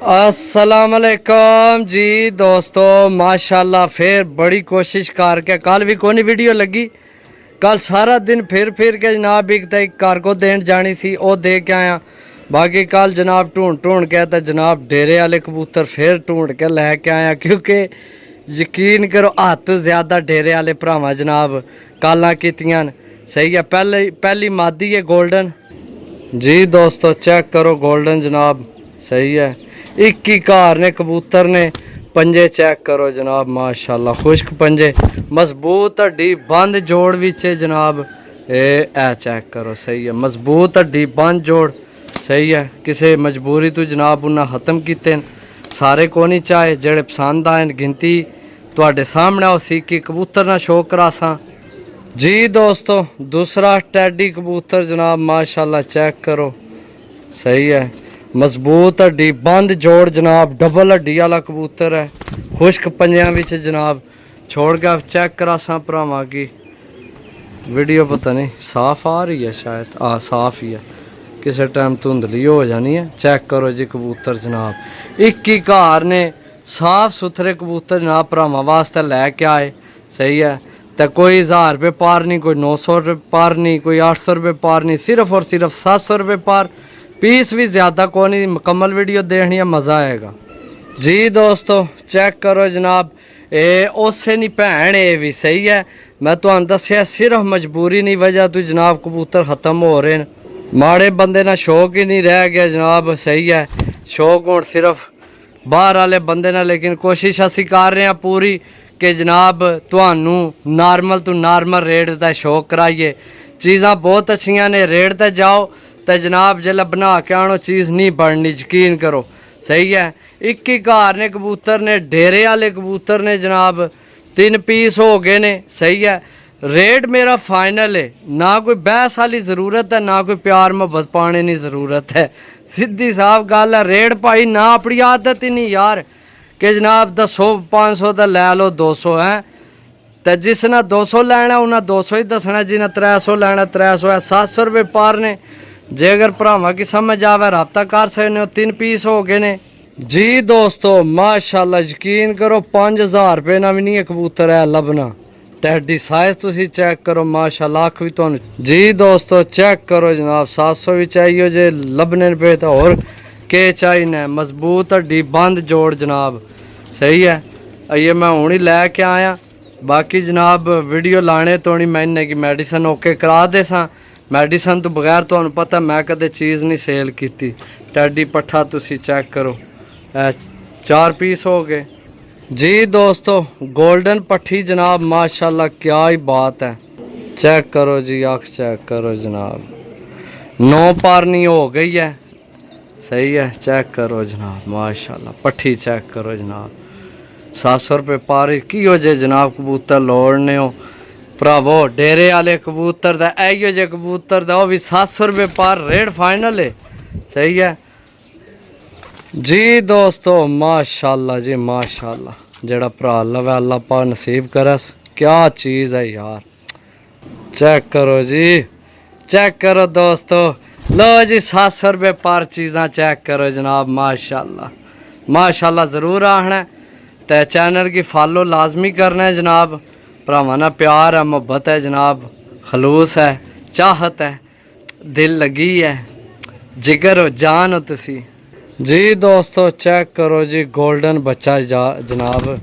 अस्सलाम वालेकुम जी दोस्तों, माशाल्लाह फिर बड़ी कोशिश करके कल भी कोई वीडियो लगी। कल सारा दिन फिर के जनाब एक घर को देन जानी सी, वो दे के आया। बाकी कल जनाब ढूंढ के तो जनाब डेरे वाले कबूतर फिर ढूंढ के लैके आया, क्योंकि यकीन करो हद ज़्यादा डेरे वाले भरावां जनाब कालां कीतियां। सही है, पहली मादी है गोल्डन जी दोस्तों, चेक करो गोल्डन जनाब। सही है, एक ही घर ने कबूतर ने पंजे चेक करो जनाब, माशाल्लाह खुश्क पंजे, मजबूत हड्डी बंद जोड़ विच जनाब। ए चेक करो, सही है, मजबूत हड्डी बंद जोड़। सही है, किसी मजबूरी तो जनाब उन्हें ख़त्म किते सारे को नहीं चाहे जेड़े पसंद आए। गिनती तुहाडे सामने उसी की कबूतर ना शो करासा जी दोस्तों। दूसरा टैडी कबूतर जनाब, माशाल्लाह चेक करो। सही है, मजबूत हड्डी बंद जोड़ जनाब, डबल हड्डी वाला कबूतर है, खुश्क पंजियां विच जनाब। छोड़ के चेक करासा भरावां की वीडियो, पता नहीं साफ आ रही है, शायद साफ ही है, किसी टाइम धुंधली हो जानी है। चेक करो जी कबूतर जनाब, एक ही घर ने साफ सुथरे कबूतर जनाब भरावां वास्ते लैके आए। सही है, तो कोई 1000 रुपये पार नहीं, कोई 900 रुपये पार नहीं, कोई 800 रुपये पार नहीं, सिर्फ और सिर्फ 700 रुपये पार। पीस भी ज़्यादा को नहीं, मुकम्मल वीडियो देखनी है, मज़ा आएगा जी दोस्तों। चेक करो जनाब, उससे नहीं भैन ये भी। सही है, मैं तुहानू दस्या सिर्फ मजबूरी नहीं वजह तो जनाब कबूतर ख़त्म हो रहे हैं। माड़े बंदे ना शौक ही नहीं रह गया जनाब। सही है, शौक हुण सिर्फ बाहर वाले बंदे ना, लेकिन कोशिश असी कर रहे हैं पूरी कि जनाब तुहानू नॉर्मल तो नॉर्मल रेट का शौक कराइए। चीज़ां बहुत अच्छियां ने, रेट ते जाओ तो जनाब जिसलै बना के आनो चीज़ नहीं बननी, यकीन करो। सही है, एक ही घर ने कबूतर ने, डेरे वाले कबूतर ने जनाब 3 पीस हो गए ने। सही है, रेट मेरा फाइनल है, ना कोई बहस वाली ज़रूरत है, ना कोई प्यार मोहब्बत पाने की ज़रूरत है। सीधी साफ गल है, रेट भाई ना अपनी आदत ही नहीं यार कि जनाब दसो 500 तो लै लो 200 है, तो जिसने 200 लैना उन्हें 200 ही दसना, जिन्हें 300 लैना 300 है। 700 रुपये पार ने, जे अगर भरावां की समझ आवे रब्ता कर सकते हो। 3 पीस हो गए ने जी दोस्तों, माशाल्लाह यकीन करो 5000 रुपये ना भी नहीं कबूतर है लभना। टैडी साइज तुसी चेक करो, माशाल्लाह अख भी तुहानू जी दोस्तों चेक करो जनाब। 700 भी चाहिए जे लभने पे तो और के चाहिए। मजबूत हड्डी बंद जोड़ जनाब। सही है, ये मैं हूँ ही लैके आया। बाकी जनाब वीडियो लाने तो नहीं, मैंने की मेडिसन ओके करा दे सा। मेडिसन तो बगैर तो पता मैं कदे चीज़ नहीं सेल की। टैडी पट्ठा तुसी चेक करो, 4 पीस हो गए जी दोस्तों। गोल्डन पट्ठी जनाब, माशाल्लाह क्या ही बात है। चेक करो जी, आँख चेक करो जनाब, 9 पारनी हो गई है। सही है, चेक करो जनाब, माशाल्लाह पट्ठी चेक करो जनाब। 700 रुपये पार की हो जे जनाब कबूतर लोड़ने हो भरावो। डेरे वाले कबूतर दा इहो जे कबूतर दा भी 700 रुपये पार रेट फाइनल है। सही है जी दोस्तों, माशाल्लाह जी माशाल्लाह। जेड़ा भरा लवे अल्लाह पा नसीब करस, क्या चीज़ है यार। चेक करो जी, चेक करो दोस्तों, लो जी 700 रुपये पर चीज़ां चेक करो जनाब, माशाल्लाह माशाल्लाह। ज़रूर आना तो चैनल की फॉलो लाजमी करना है जनाब। भरावां नाल प्यार है, मोहब्बत है जनाब, खलूस है, चाहत है, दिल लगी है, जिगर हो जान हो तुसी जी दोस्तों। चेक करो जी, गोल्डन बच्चा जनाब,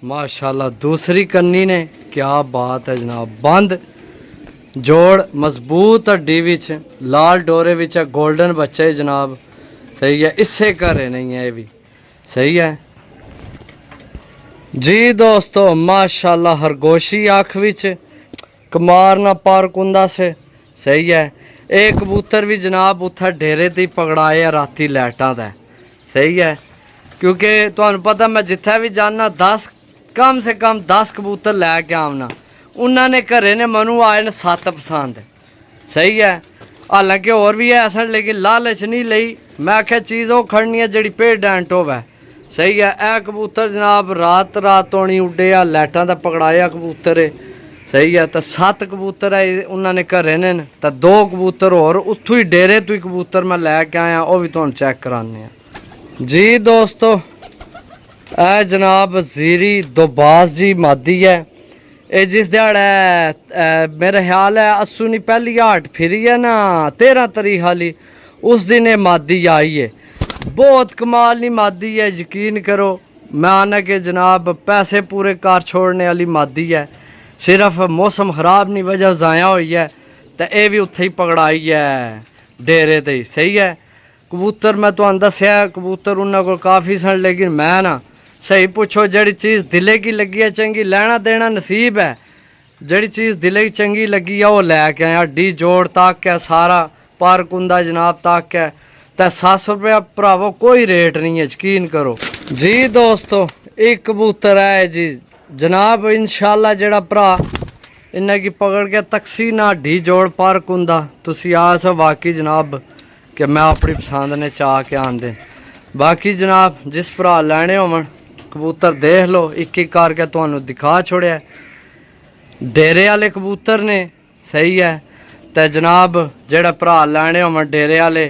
माशाल्लाह। दूसरी कन्नी ने, क्या बात है जनाब, बंद जोड़, मजबूत हड्डी विच, लाल डोरे विच है, गोल्डन बच्चा है जनाब। सही है, इससे घरे नहीं है ये भी। सही है जी दोस्तों, माशाल्लाह। हरगोशी आँख विच, कमार ना पार कुंदा से। सही है, एक कबूतर भी जनाब उत्थे डेरे ते पकड़ाए राती लाइटां दा। सही है, क्योंकि तुहानू पता मैं जिथे भी जाना 10 कम से कम 10 कबूतर लैके आवना। उन्होंने घरे ने मनु आए ने 7 पसंद। सही है, हालांकि और भी है असल, लेकिन लालच नहीं लई। मैं आख्या चीज़ वो खड़नी है जी पेडेंट होवे। सही है, ए कबूतर जनाब रात होनी उड्डे आ, लाइटां दा पकड़ाया कबूतर है। सही है, तो 7 कबूतर है उन्होंने घरे ने, तो 2 कबूतर और उत्थों ही डेरे तो ही कबूतर मैं लैके आया, वो भी तुहानू चेक कराने। जी दोस्तों ਇਹ ਜਨਾਬ ਜ਼ੀਰੀ ਦੋਬਾਜ਼ ਜੀ ਮਾਦੀ ਹੈ। ਇਹ ਜਿਸ ਦਿਹਾੜਾ ਮੇਰੇ ਖਿਆਲ ਹੈ ਅਸੂ ਨਹੀਂ ਪਹਿਲੀ ਹਾਟ ਫਿਰੀ ਹੈ ਨਾ 13 ਤਰੀਕ ਵਾਲੀ, ਉਸ ਦਿਨ ਇਹ ਮਾਦੀ ਆਈ ਹੈ। बहुत कमाल नहीं मादी है, यकीन करो। मैं आना कि जनाब पैसे पूरे कार छोड़ने वाली मादी है, सिर्फ मौसम खराब नहीं वजह ज़ाया हुई है तो ये भी उत्थे ही पकड़ाई है डेरे ते ही। सही है। कबूतर मैं तुहानू दस्या कबूतर उन्होंने को काफ़ी सन, लेकिन मैं ना सही पुछो जड़ी चीज़ दिले की लगी है चंगी, लेना देना नसीब है। जड़ी चीज़ दिले की चंगी लगी है वो लैके आया। डी जोड़ तक है सारा पार्क हुंदा जनाब तक है तो 700 रुपया भरावो कोई रेट नहीं है, यकीन करो जी। दोस्तों एक कबूतर है जी जनाब, इंशाल्लाह जड़ा भरा इन्हें की पकड़ के तकसी ना ढी जोड़ पार्क हुंदा तुसी आस वाकई जनाब कि मैं अपनी पसंद ने चाह के आंदे। बाकी जनाब जिस भरा लैने होवन कबूतर देख लो, एक एक करके तुहानू दिखा छोड़िया। डेरे वाले कबूतर ने, सही है। तो जनाब जड़ा भरा लैने होवन डेरे वाले,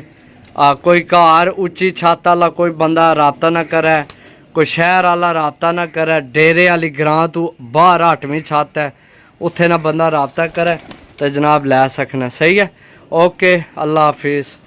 कोई घर उच्ची छत वाला कोई बंदा राबता ना करे, कोई शहर वाला राबता ना करे, डेरे वाली ग्रां तू बाहर 8वीं छत है उत्थे ना बंदा राबता करे तो जनाब लै सकना। सही है। ओके, अल्लाह हाफिज़।